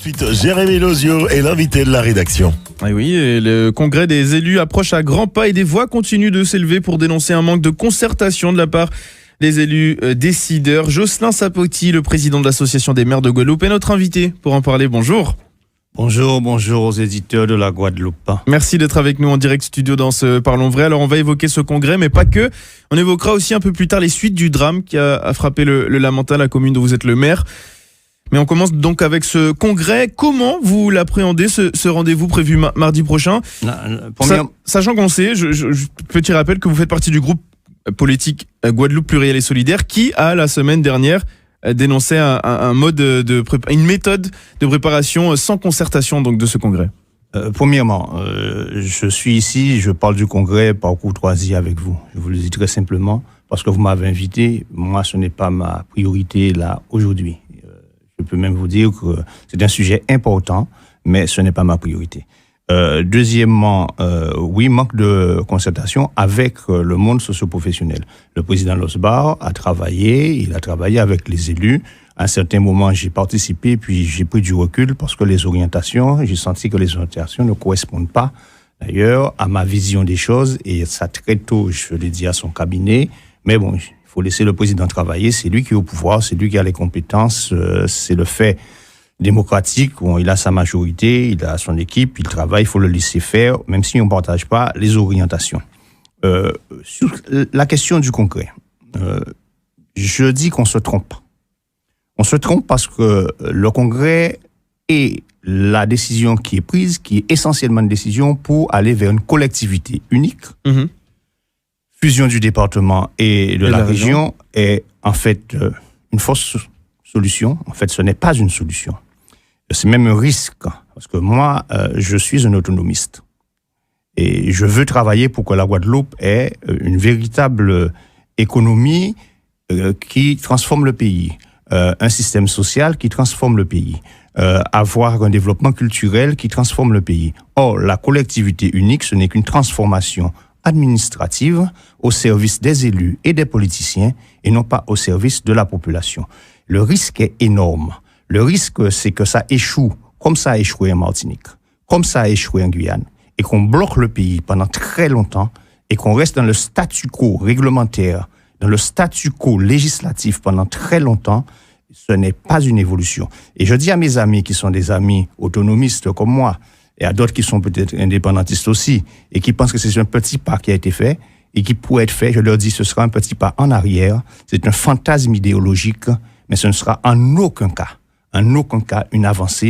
Ensuite, Jérémy Lozio est l'invité de la rédaction. Et oui, et le congrès des élus approche à grands pas et des voix continuent de s'élever pour dénoncer un manque de concertation de la part des élus décideurs. Jocelyn Sapoti, le président de l'association des maires de Guadeloupe, est notre invité pour en parler. Bonjour. Bonjour aux éditeurs de la Guadeloupe. Merci d'être avec nous en direct studio dans ce Parlons Vrai. Alors on va évoquer ce congrès, mais pas que. On évoquera aussi un peu plus tard les suites du drame qui a frappé le Lamentin, la commune dont vous êtes le maire. Mais on commence donc avec ce congrès. Comment vous l'appréhendez, ce rendez-vous prévu mardi prochain ? Sachant qu'on sait, petit rappel que vous faites partie du groupe politique Guadeloupe Plurielle et Solidaire qui a la semaine dernière dénoncé une méthode de préparation sans concertation donc de ce congrès. Premièrement, je suis ici, je parle du congrès par courtoisie avec vous. Je vous le dis très simplement parce que vous m'avez invité. Moi, ce n'est pas ma priorité là aujourd'hui. Je peux même vous dire que c'est un sujet important, mais ce n'est pas ma priorité. Deuxièmement, oui, manque de concertation avec le monde socio-professionnel. Le président Losbar a travaillé avec les élus. À un certain moment, j'ai participé, puis j'ai pris du recul parce que j'ai senti que les orientations ne correspondent pas, d'ailleurs, à ma vision des choses. Et ça, très tôt, je l'ai dit à son cabinet. Mais bon, il faut laisser le président travailler. C'est lui qui est au pouvoir, c'est lui qui a les compétences. C'est le fait démocratique. Bon, il a sa majorité, il a son équipe, il travaille, il faut le laisser faire, même si on ne partage pas les orientations. Sur la question du congrès, je dis qu'on se trompe. On se trompe parce que le congrès est la décision qui est prise, qui est essentiellement une décision pour aller vers une collectivité unique. Mmh. Fusion du département et de la région est en fait une fausse solution. En fait, ce n'est pas une solution. C'est même un risque, parce que moi, je suis un autonomiste. Et je veux travailler pour que la Guadeloupe ait une véritable économie qui transforme le pays, un système social qui transforme le pays, avoir un développement culturel qui transforme le pays. Or, la collectivité unique, ce n'est qu'une transformation administrative au service des élus et des politiciens et non pas au service de la population. Le risque est énorme. Le risque, c'est que ça échoue, comme ça a échoué en Martinique, comme ça a échoué en Guyane, et qu'on bloque le pays pendant très longtemps et qu'on reste dans le statu quo réglementaire, dans le statu quo législatif pendant très longtemps. Ce n'est pas une évolution. Et je dis à mes amis qui sont des amis autonomistes comme moi, et à d'autres qui sont peut-être indépendantistes aussi, et qui pensent que c'est un petit pas qui a été fait, et qui pourrait être fait, je leur dis, ce sera un petit pas en arrière, c'est un fantasme idéologique, mais ce ne sera en aucun cas une avancée